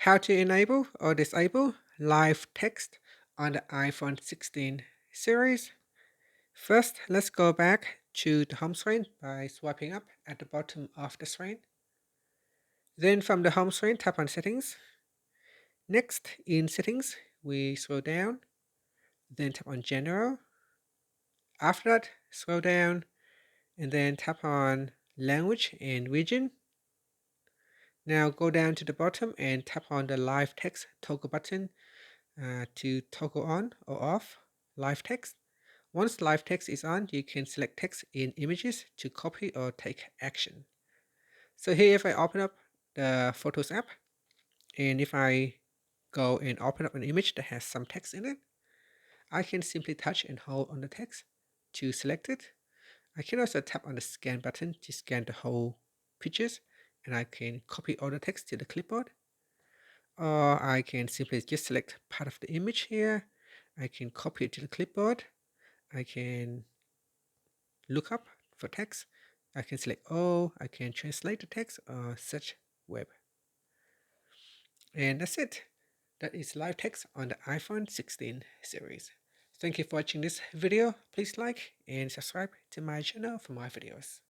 How to enable or disable live text on the iPhone 16 series. First, let's go back to the home screen by swiping up at the bottom of the screen. Then from the home screen, tap on Settings. Next, in Settings, we scroll down, then tap on General. After that, scroll down and then tap on Language and Region. Now go down to the bottom and tap on the Live Text toggle button to toggle on or off live text. Once live text is on, you can select text in images to copy or take action. So here, if I open up the Photos app, and if I go and open up an image that has some text in it, I can simply touch and hold on the text to select it. I can also tap on the scan button to scan the whole pictures, and I can copy all the text to the clipboard. Or I can simply just select part of the image here. I can copy it to the clipboard. I can look up for text. I can select all. I can translate the text or search web. And that's it. That is live text on the iPhone 16 series. Thank you for watching this video. Please like and subscribe to my channel for more videos.